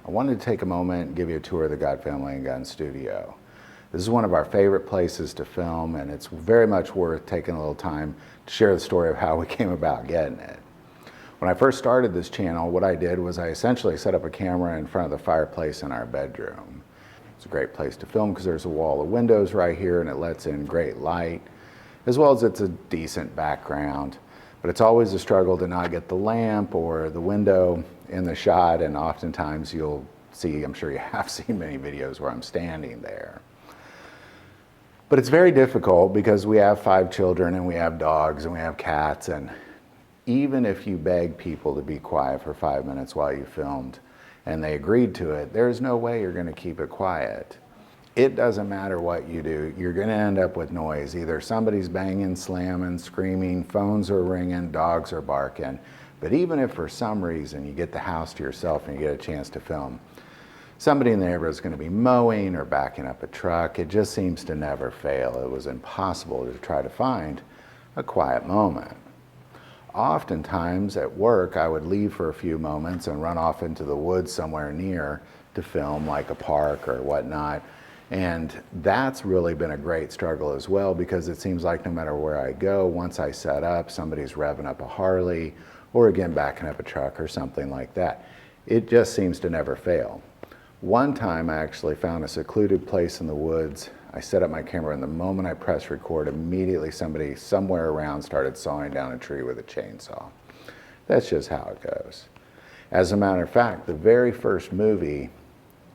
I wanted to take a moment and give you a tour of the God Family and Gun studio. This is one of our favorite places to film, and it's very much worth taking a little time to share the story of how we came about getting it. When I first started this channel, what I did was I essentially set up a camera in front of the fireplace in our bedroom. It's a great place to film because there's a wall of windows right here and it lets in great light, as well as it's a decent background. But it's always a struggle to not get the lamp or the window in the shot, and oftentimes you'll see, I'm sure you have seen many videos where I'm standing there. But it's very difficult because we have 5 children and we have dogs and we have cats, and even if you beg people to be quiet for 5 minutes while you filmed and they agreed to it, there's no way you're going to keep it quiet. It doesn't matter what you do, you're going to end up with noise. Either somebody's banging, slamming, screaming, phones are ringing, dogs are barking. But even if for some reason you get the house to yourself and you get a chance to film, somebody in the neighborhood is going to be mowing or backing up a truck. It just seems to never fail. It was impossible to try to find a quiet moment. Oftentimes at work, I would leave for a few moments and run off into the woods somewhere near to film, like a park or whatnot. And that's really been a great struggle as well, because it seems like no matter where I go, once I set up, somebody's revving up a Harley or again backing up a truck or something like that. It just seems to never fail. One time I actually found a secluded place in the woods. I set up my camera, and the moment I pressed record, immediately somebody somewhere around started sawing down a tree with a chainsaw. That's just how it goes. As a matter of fact, the very first movie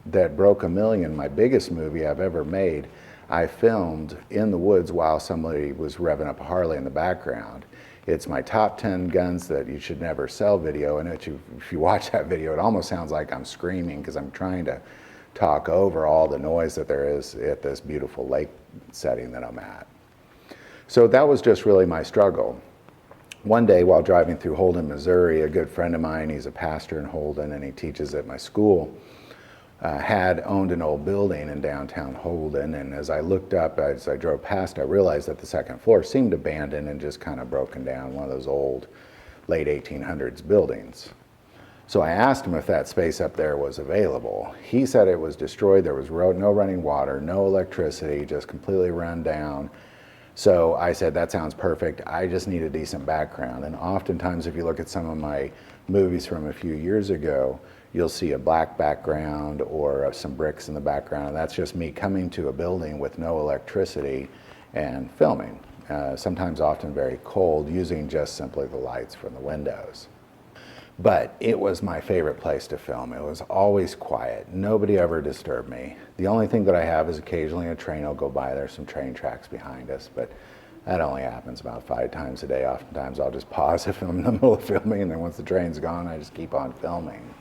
that broke 1 million, my biggest movie I've ever made, I filmed in the woods while somebody was revving up a Harley in the background. It's my top 10 guns that you should never sell video, and if you watch that video, it almost sounds like I'm screaming because I'm trying to talk over all the noise that there is at this beautiful lake setting that I'm at. So that was just really my struggle. One day while driving through Holden, Missouri, a good friend of mine, he's a pastor in Holden and he teaches at my school, had owned an old building in downtown Holden, and as I looked up, as I drove past, I realized that the second floor seemed abandoned and just kind of broken down, one of those old late 1800s buildings. So I asked him if that space up there was available. He said it was destroyed, there was no running water, no electricity, just completely run down. So I said, that sounds perfect, I just need a decent background. And oftentimes if you look at some of my movies from a few years ago, you'll see a black background or some bricks in the background, and that's just me coming to a building with no electricity and filming. Sometimes often very cold, using just simply the lights from the windows. But it was my favorite place to film. It was always quiet. Nobody ever disturbed me. The only thing that I have is occasionally a train will go by. There's some train tracks behind us, but that only happens about 5 times a day. Oftentimes I'll just pause if I'm in the middle of filming, and then once the train's gone, I just keep on filming.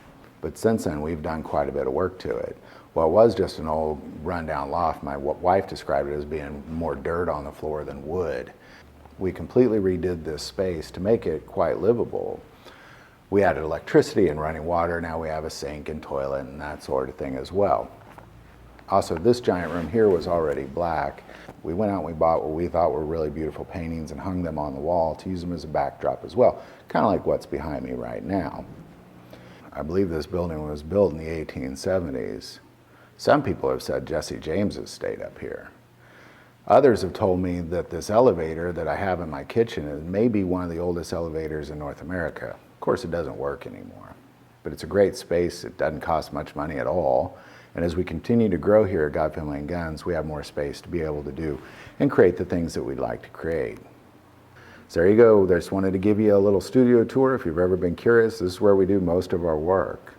But since then, we've done quite a bit of work to it. Well, it was just an old rundown loft. My wife described it as being more dirt on the floor than wood. We completely redid this space to make it quite livable. We added electricity and running water. Now we have a sink and toilet and that sort of thing as well. Also, this giant room here was already black. We went out and we bought what we thought were really beautiful paintings and hung them on the wall to use them as a backdrop as well, kind of like what's behind me right now. I believe this building was built in the 1870s. Some people have said Jesse James has stayed up here. Others have told me that this elevator that I have in my kitchen is maybe one of the oldest elevators in North America. Of course, it doesn't work anymore, but it's a great space. It doesn't cost much money at all. And as we continue to grow here at God Family and Guns, we have more space to be able to do and create the things that we'd like to create. So there you go. I just wanted to give you a little studio tour. If you've ever been curious, this is where we do most of our work.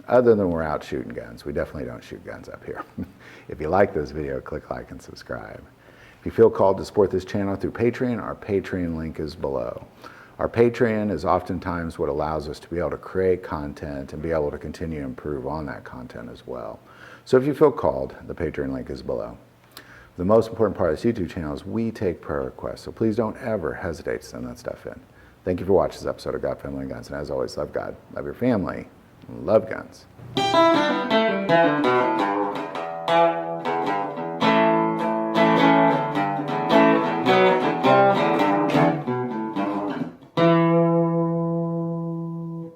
Other than we're out shooting guns. We definitely don't shoot guns up here. If you like this video, click like and subscribe. If you feel called to support this channel through Patreon, our Patreon link is below. Our Patreon is oftentimes what allows us to be able to create content and be able to continue to improve on that content as well. So if you feel called, the Patreon link is below. The most important part of this YouTube channel is we take prayer requests, so please don't ever hesitate to send that stuff in. Thank you for watching this episode of God, Family, and Guns, and as always, love God, love your family, and love guns.